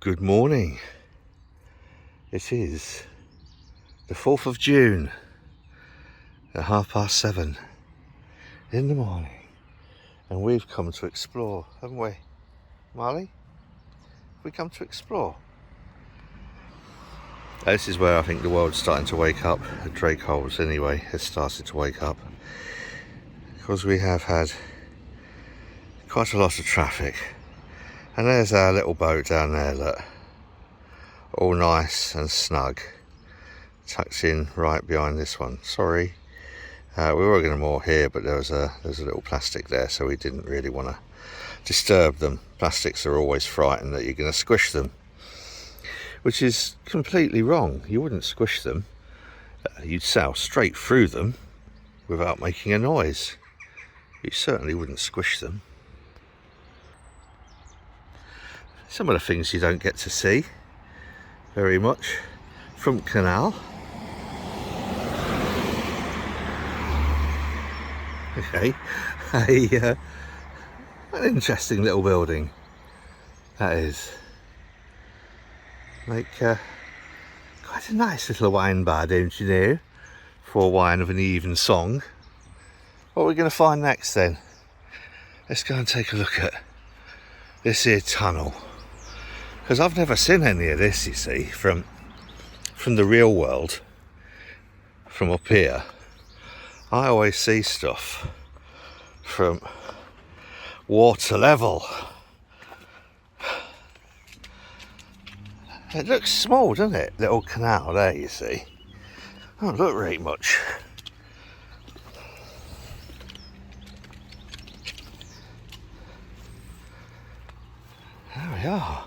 Good morning. It is the 4th of June at 7:30 in the morning, and we've come to explore, haven't we, Marley? We come to explore. This is where I think the world's starting to wake up. The Drake holes anyway has started to wake up, because we have had quite a lot of traffic. And there's our little boat down there, look, all nice and snug, tucked in right behind this one. Sorry, we were going to moor here, but there's a little plastic there, so we didn't really want to disturb them. Plastics are always frightened that you're going to squish them, which is completely wrong. You wouldn't squish them, you'd sail straight through them without making a noise. You certainly wouldn't squish them. Some of the things you don't get to see very much from canal. Okay, an interesting little building that is. Like quite a nice little wine bar, don't you know, for wine of an even song. What are we going to find next then? Let's go and take a look at this here tunnel, because I've never seen any of this, you see, from the real world, from up here. I always see stuff from water level. It looks small, doesn't it? Little canal there, you see. Don't look very much. There we are.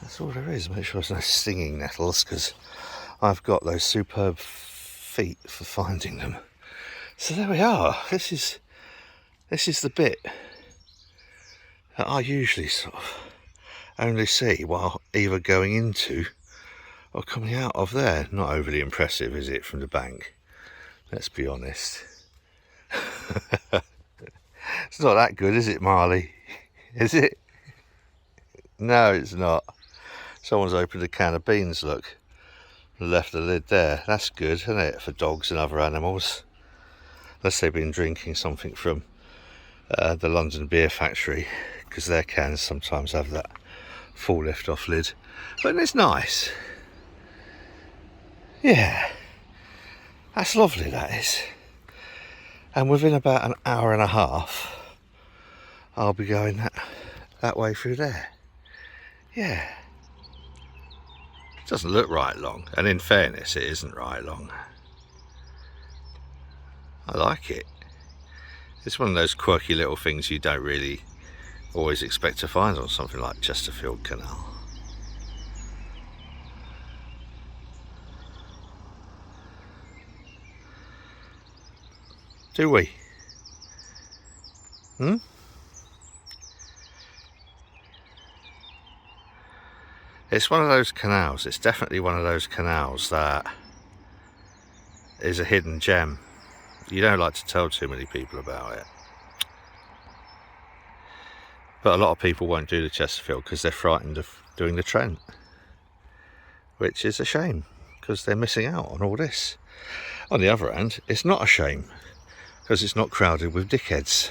That's all there is. Make sure there's no stinging nettles, because I've got those superb feet for finding them. So there we are. This is the bit that I usually sort of only see while either going into or coming out of there. Not overly impressive, is it, from the bank? Let's be honest. It's not that good, is it, Marley? Is it? No, it's not. Someone's opened a can of beans, look. Left the lid there. That's good, isn't it, for dogs and other animals? Unless they've been drinking something from the London Beer Factory, because their cans sometimes have that full lift off lid. But it's nice. Yeah, that's lovely, that is. And within about an hour and a half I'll be going that way through there. Yeah, it doesn't look right long, and in fairness it isn't right long. I like it. It's one of those quirky little things you don't really always expect to find on something like Chesterfield Canal. Do we? It's one of those canals, it's definitely one of those canals that is a hidden gem. You don't like to tell too many people about it. But a lot of people won't do the Chesterfield because they're frightened of doing the Trent, which is a shame, because they're missing out on all this. On the other hand, it's not a shame, because it's not crowded with dickheads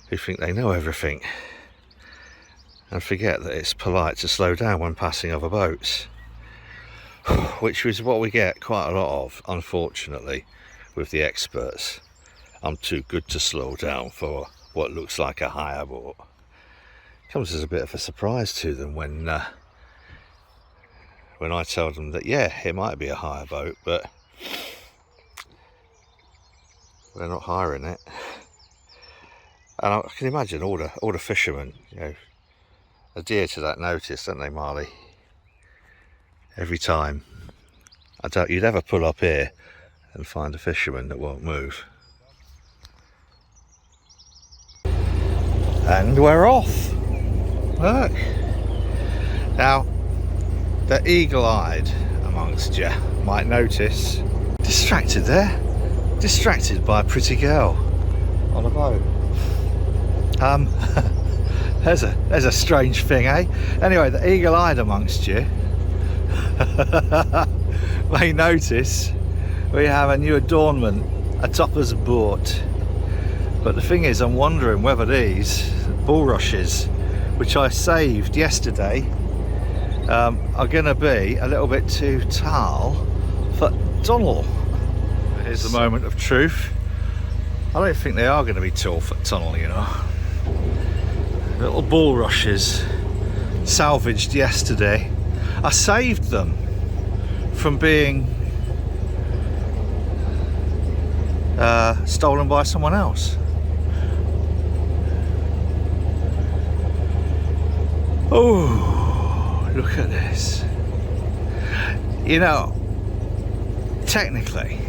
who think they know everything and forget that it's polite to slow down when passing other boats, which is what we get quite a lot of, unfortunately, with the experts. I'm too good to slow down for what looks like a hire boat. Comes as a bit of a surprise to them when I tell them that, yeah, it might be a hire boat, but we're not hiring it. And I can imagine all the fishermen, you know, adhere to that notice, don't they, Marley? Every time. I doubt you'd ever pull up here and find a fisherman that won't move. And we're off. Look. Now, the eagle-eyed amongst you might notice, distracted there, distracted by a pretty girl on a boat. There's a strange thing, eh? Anyway, the eagle-eyed amongst you may notice we have a new adornment atop us boat. But the thing is, I'm wondering whether these bulrushes, which I saved yesterday, are going to be a little bit too tall for tunnel. Here's the moment of truth. I don't think they are going to be tall for tunnel, you know. Little bulrushes salvaged yesterday. I saved them from being stolen by someone else. Oh, look at this. You know, technically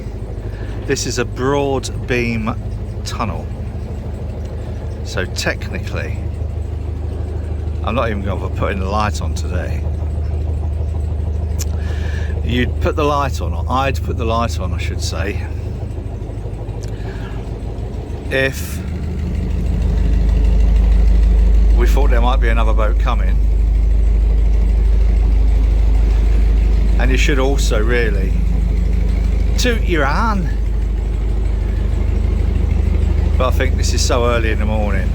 this is a broad beam tunnel, so technically I'm not even going to put the light on today. You'd put the light on, or I'd put the light on, I should say, if we thought there might be another boat coming. And you should also really toot your horn. But I think this is so early in the morning,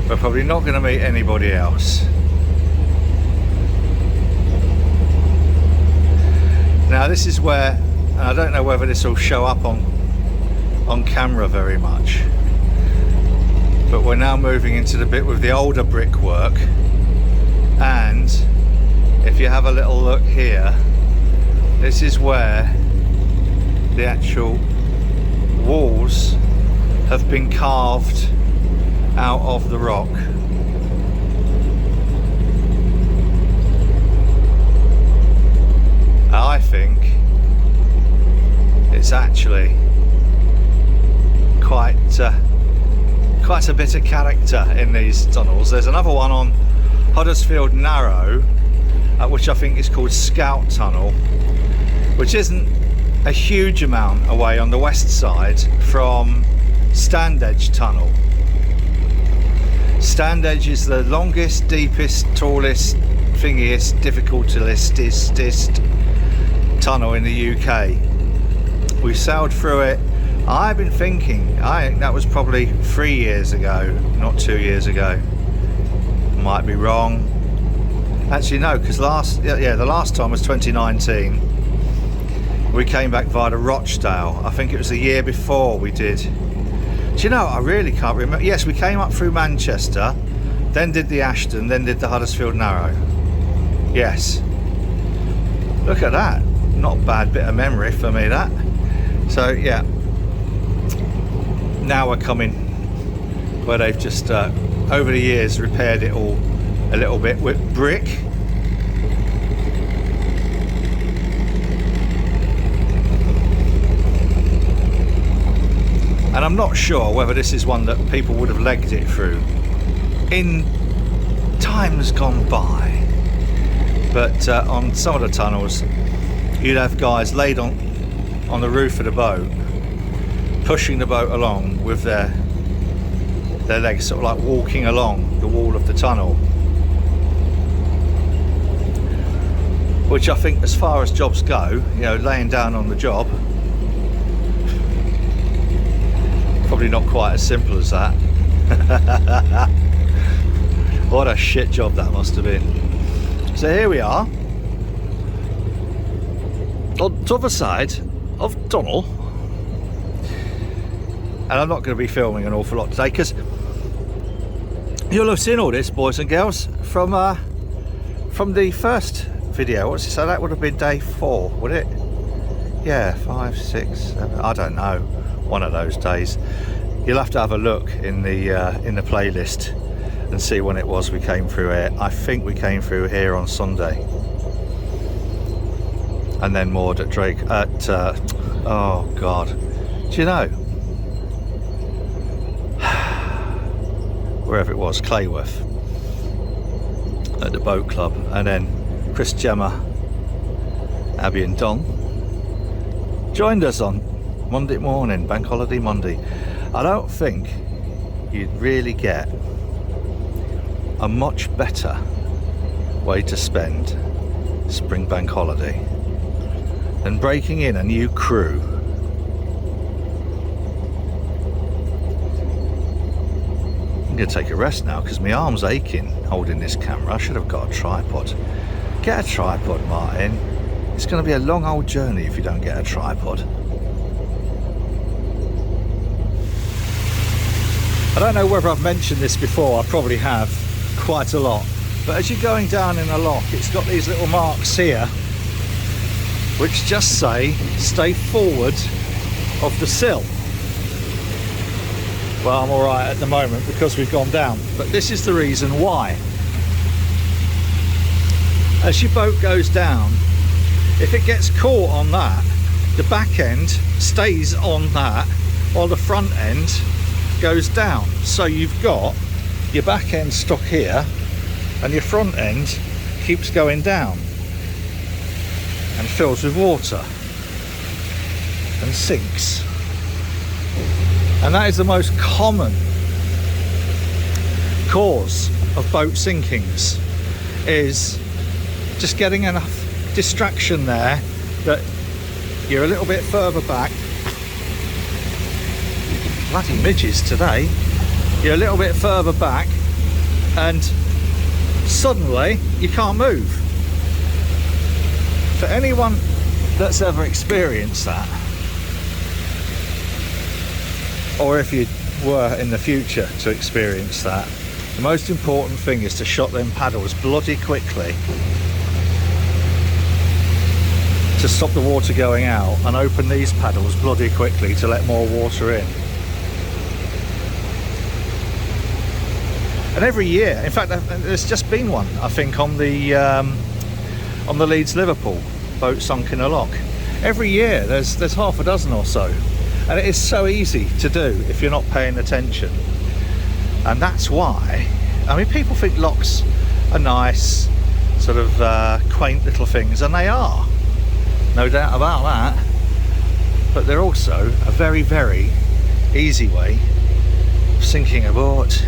we're probably not going to meet anybody else. Now this is where, and I don't know whether this will show up on camera very much, but we're now moving into the bit with the older brickwork, and if you have a little look here, this is where the actual walls have been carved out of the rock. I think it's actually quite a bit of character in these tunnels. There's another one on Huddersfield Narrow, which I think is called Scout Tunnel, which isn't a huge amount away on the west side from Standedge Tunnel. Standedge is the longest, deepest, tallest, thingiest, difficultest tunnel in the UK. We sailed through it. I've been thinking, I think that was probably 3 years ago, not 2 years ago. Might be wrong. Actually no, because the last time was 2019. We came back via the Rochdale. I think it was the year before we did. Do you know, I really can't remember. Yes, we came up through Manchester, then did the Ashton, then did the Huddersfield Narrow. Yes. Look at that. Not a bad bit of memory for me, that. So yeah, now we're coming where they've just over the years repaired it all a little bit with brick. And I'm not sure whether this is one that people would have legged it through in times gone by, but on some of the tunnels you'd have guys laid on the roof of the boat, pushing the boat along with their legs, sort of like walking along the wall of the tunnel. Which I think, as far as jobs go, you know, laying down on the job, probably not quite as simple as that. What a shit job that must have been. So here we are on the other side of tunnel, and I'm not going to be filming an awful lot today because you'll have seen all this, boys and girls, from the first video. What's it? So that would have been day 4, would it? Yeah, 5, 6, 7, I don't know, one of those days. You'll have to have a look in the playlist and see when it was we came through here. I think we came through here on Sunday, and then moored at Drake at oh god, do you know, wherever it was, Clayworth, at the boat club. And then Chris, Gemma, Abby and Don joined us on Monday morning, bank holiday Monday. I don't think you'd really get a much better way to spend spring bank holiday than breaking in a new crew. I'm going to take a rest now because my arm's aching holding this camera. I should have got a tripod. Get a tripod, Martin. It's going to be a long old journey if you don't get a tripod. I don't know whether I've mentioned this before. I probably have quite a lot. But as you're going down in a lock, it's got these little marks here which just say stay forward of the sill. Well, I'm alright at the moment because we've gone down, but this is the reason why. As your boat goes down, if it gets caught on that, the back end stays on that while the front end goes down. So you've got your back end stuck here and your front end keeps going down and fills with water and sinks. And that is the most common cause of boat sinkings, is just getting enough distraction there that you're a little bit further back. Bloody midges today. You're a little bit further back and suddenly you can't move. For anyone that's ever experienced that, or if you were in the future to experience that, the most important thing is to shut them paddles bloody quickly to stop the water going out, and open these paddles bloody quickly to let more water in. And every year, in fact, there's just been one, I think, on the Leeds Liverpool boat sunk in a lock. Every year there's half a dozen or so, and it is so easy to do if you're not paying attention. And that's why, I mean, people think locks are nice, sort of quaint little things, and they are, no doubt about that, but they're also a very, very easy way of sinking a boat.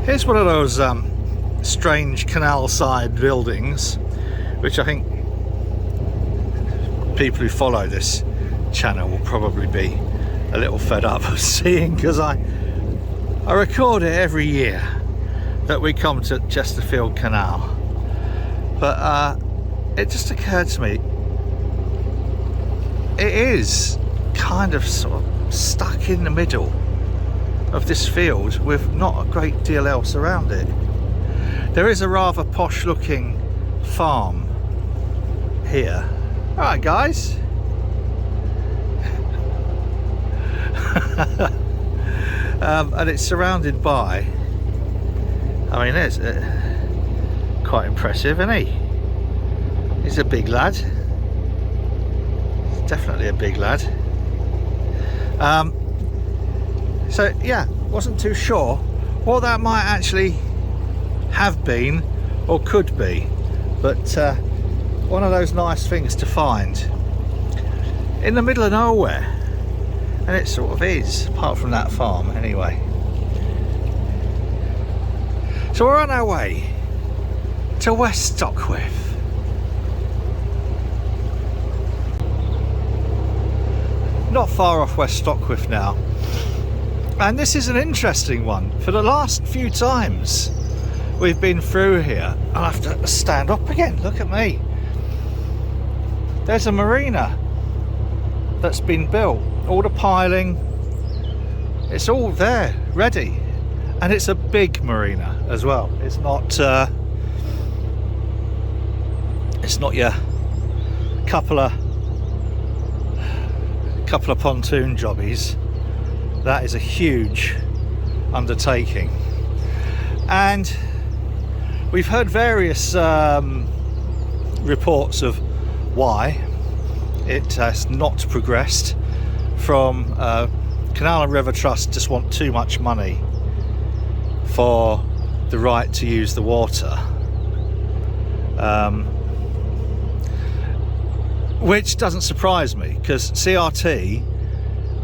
Here's one of those strange canal side buildings, which I think people who follow this channel will probably be a little fed up of seeing, because I record it every year that we come to Chesterfield Canal. But it just occurred to me, it is kind of sort of stuck in the middle of this field with not a great deal else around it. There is a rather posh looking farm here. Alright guys. And it's surrounded by, I mean, it's quite impressive, isn't he? He's a big lad. He's definitely a big lad. So yeah, wasn't too sure what that might actually have been or could be, but one of those nice things to find in the middle of nowhere, and it sort of is, apart from that farm anyway. So we're on our way to West Stockwith. Not far off West Stockwith now. And this is an interesting one. For the last few times we've been through here, I'll have to stand up again, look at me. There's a marina that's been built, all the piling, it's all there, ready. And it's a big marina as well. It's not your couple of pontoon jobbies. That is a huge undertaking, and we've heard various reports of why it has not progressed. From Canal and River Trust just want too much money for the right to use which doesn't surprise me because CRT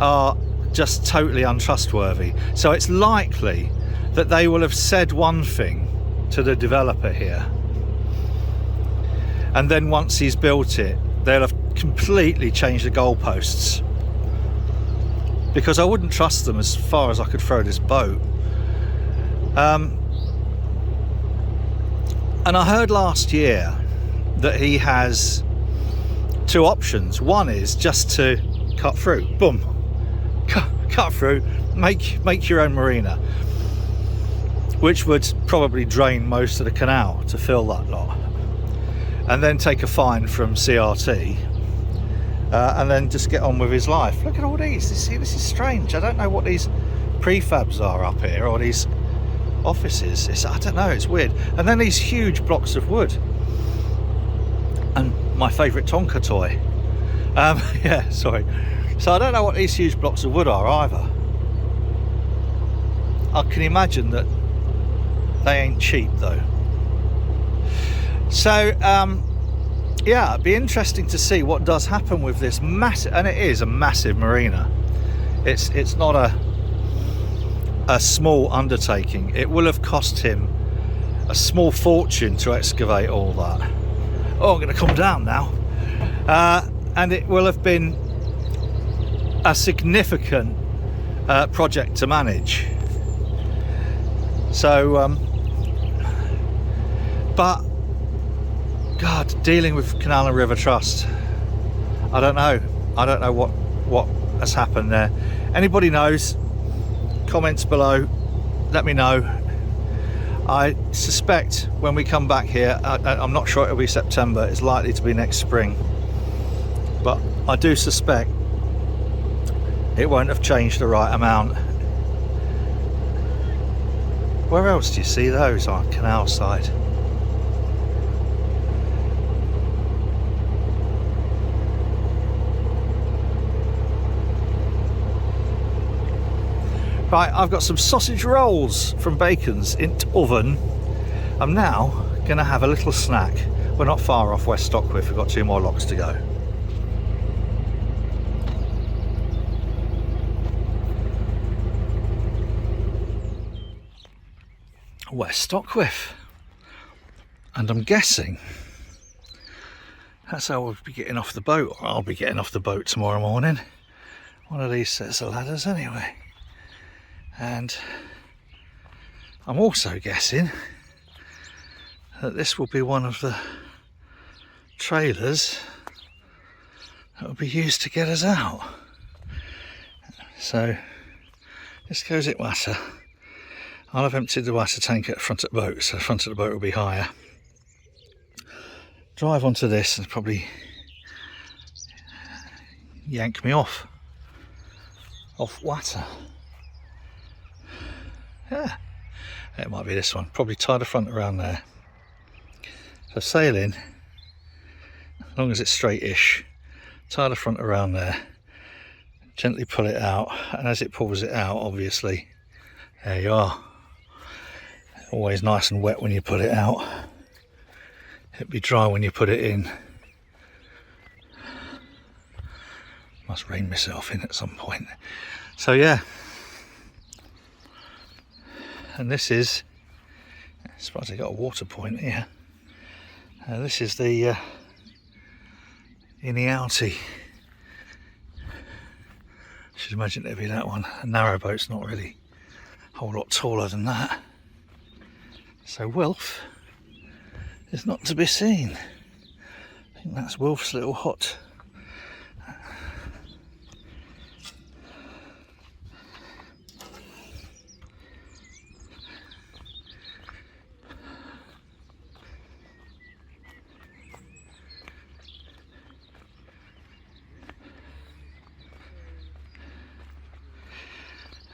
are just totally untrustworthy. So it's likely that they will have said one thing to the developer here, and then once he's built it, they'll have completely changed the goalposts, because I wouldn't trust them as far as I could throw this boat. And I heard last year that he has two options. One is just to cut through, boom, cut through, make your own marina, which would probably drain most of the canal to fill that lot, and then take a fine from CRT, and then just get on with his life. Look at all these. This is strange. I don't know what these prefabs are up here, or these offices. I don't know, it's weird. And then these huge blocks of wood, and my favourite Tonka toy. Yeah, sorry. So I don't know what these huge blocks of wood are either. I can imagine that they ain't cheap though. So yeah, it'd be interesting to see what does happen with this massive, and it is a massive marina. It's not a small undertaking. It will have cost him a small fortune to excavate all that. Oh, I'm going to come down now. And it will have been a significant project to manage. So but God, dealing with Canal and River Trust, I don't know what has happened there. Anybody knows, comments below, let me know. I suspect when we come back here, I'm not sure it'll be September, it's likely to be next spring, but I do suspect it won't have changed the right amount. Where else do you see those on canal side? Right, I've got some sausage rolls from Bacon's in the oven. I'm now going to have a little snack. We're not far off West Stockwith, we've got 2 more locks to go. West Stockwith. And I'm guessing that's how we'll be getting off the boat, or I'll be getting off the boat tomorrow morning. One of these sets of ladders anyway. And I'm also guessing that this will be one of the trailers that will be used to get us out. So this goes in water. I'll have emptied the water tank at the front of the boat, so the front of the boat will be higher. Drive onto this and probably yank me off water. Yeah, it might be this one. Probably tie the front around there. So sailing, as long as it's straight-ish, tie the front around there, gently pull it out, and as it pulls it out, obviously, there you are. Always nice and wet when you put it out. It'll be dry when you put it in. Must rein myself in at some point. So yeah. And this is, I suppose I got a water point here. This is the Inialti. Should imagine it'd be that one. A narrowboat's not really a whole lot taller than that. So Wilf is not to be seen. I think that's Wilf's little hut.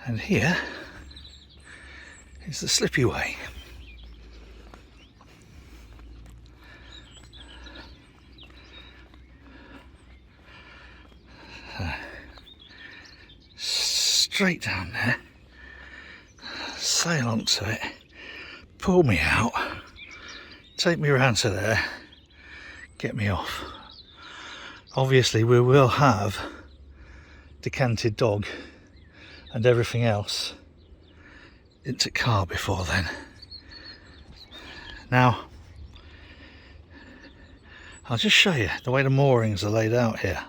And here is the slippy way. Straight down there, sail onto it, pull me out, take me around to there, get me off. obviously we will have decanted dog and everything else into car before then. Now, I'll just show you the way the moorings are laid out here.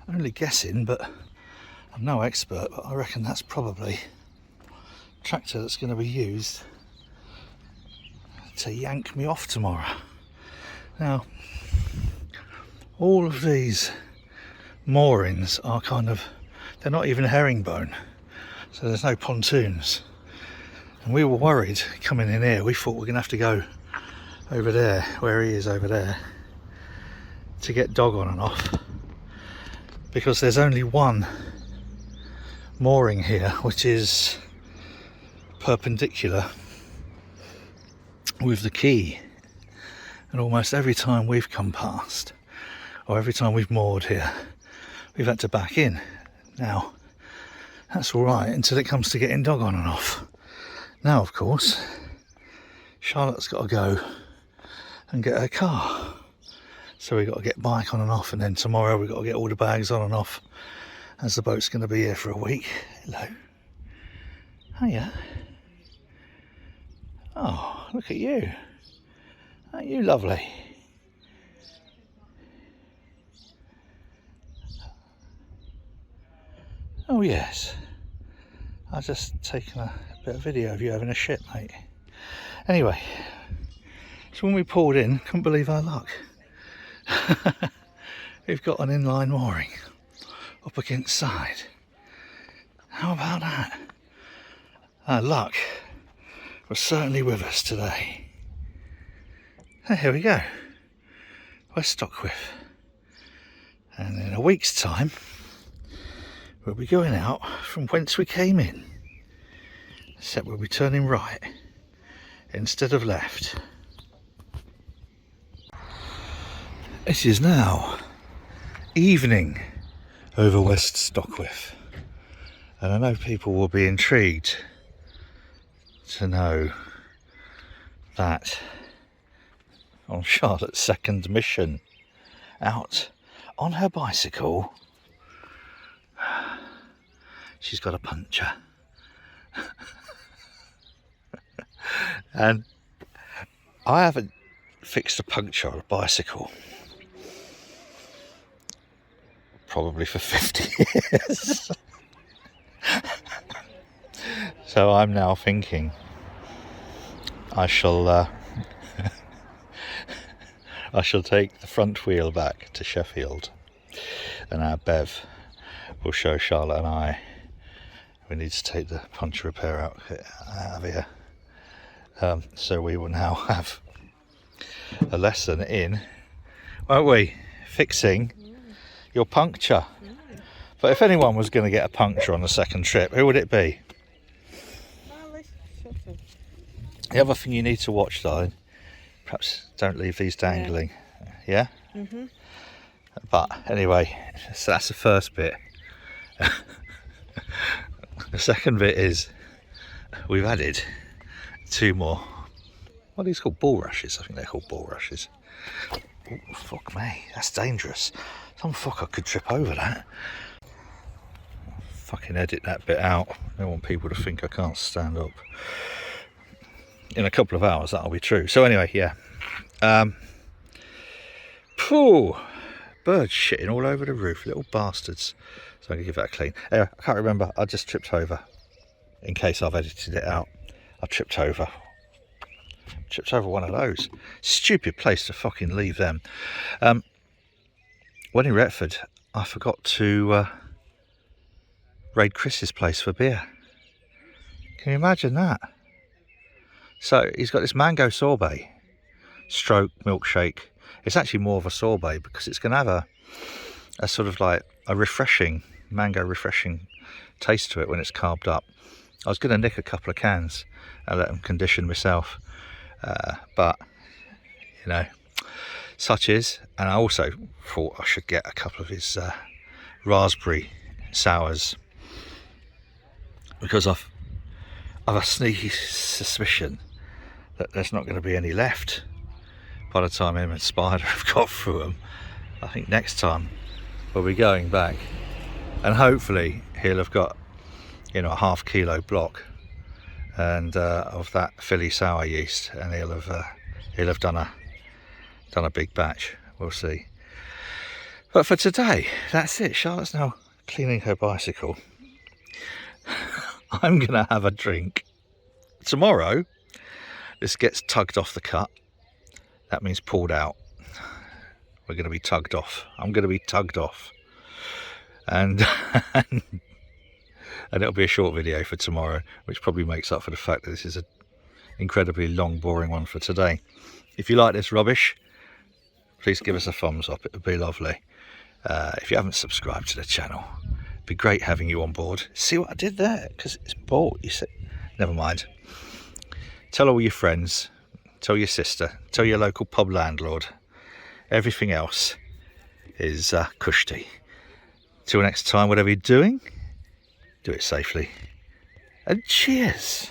Only guessing, but I'm no expert, but I reckon that's probably a tractor that's going to be used to yank me off tomorrow. Now, all of these moorings are kind of, they're not even herringbone, so there's no pontoons. And we were worried coming in here, we thought we were going to have to go over there, where he is over there, to get dog on and off, because there's only one mooring here which is perpendicular with the quay, and almost every time we've come past, or every time we've moored here, we've had to back in. Now, that's alright until it comes to getting dog on and off. Now, of course, Charlotte's got to go and get her car. So we've got to get bike on and off, and then tomorrow we've got to get all the bags on and off, as the boat's going to be here for a week. Hello. Hiya. Oh, look at you. Aren't you lovely? Oh yes. I've just taken a bit of video of you having a shit, mate. Anyway, so when we pulled in, couldn't believe our luck. We've got an inline mooring up against side. How about that? Our luck was certainly with us today. And here we go, West Stockwith. And in a week's time, we'll be going out from whence we came in, except we'll be turning right instead of left. It is now evening over West Stockwith, and I know people will be intrigued to know that on Charlotte's second mission out on her bicycle, she's got a puncture. And I haven't fixed a puncture on a bicycle probably for 50 years. So I'm now thinking I shall take the front wheel back to Sheffield, and our Bev will show Charlotte and I we need to take the puncture repair out of here. So we will now have a lesson in, won't we, fixing your puncture. But if anyone was going to get a puncture on the second trip, who would it be? The other thing you need to watch, darling, perhaps don't leave these dangling. Yeah? Mm-hmm. But anyway, so that's the first bit. The second bit is we've added 2 more, what are these called? Bulrushes. I think they're called bulrushes. Oh, fuck me, that's dangerous. Some fucker could trip over that. I'll fucking edit that bit out. I don't want people to think I can't stand up. In a couple of hours that'll be true. So anyway, yeah. Birds shitting all over the roof, little bastards. So I'm going to give that a clean. Anyway, I can't remember, I just tripped over. In case I've edited it out, I tripped over one of those. Stupid place to fucking leave them. When in Retford, I forgot to raid Chris's place for beer. Can you imagine that? So he's got this mango sorbet stroke milkshake. It's actually more of a sorbet because it's going to have a sort of like a refreshing, mango refreshing taste to it when it's carved up. I was going to nick a couple of cans and let them condition myself, but you know, such is. And I also thought I should get a couple of his raspberry sours, because I've a sneaky suspicion that there's not going to be any left by the time him and Spider have got through them. I think next time we'll be going back, and hopefully he'll have got, you know, a ½ kilo block and of that Philly sour yeast, and he'll have done a big batch. We'll see. But for today, that's it. Charlotte's now cleaning her bicycle. I'm gonna have a drink. Tomorrow this gets tugged off the cut. That means pulled out. We're going to be tugged off. I'm going to be tugged off. And and it'll be a short video for tomorrow, which probably makes up for the fact that this is an incredibly long, boring one for today. If you like this rubbish, please give us a thumbs up. It would be lovely. If you haven't subscribed to the channel, it'd be great having you on board. See what I did there? Because it's bought, you see. Never mind. Tell all your friends. Tell your sister. Tell your local pub landlord. Everything else is cushy. Till next time, whatever you're doing, do it safely. And cheers.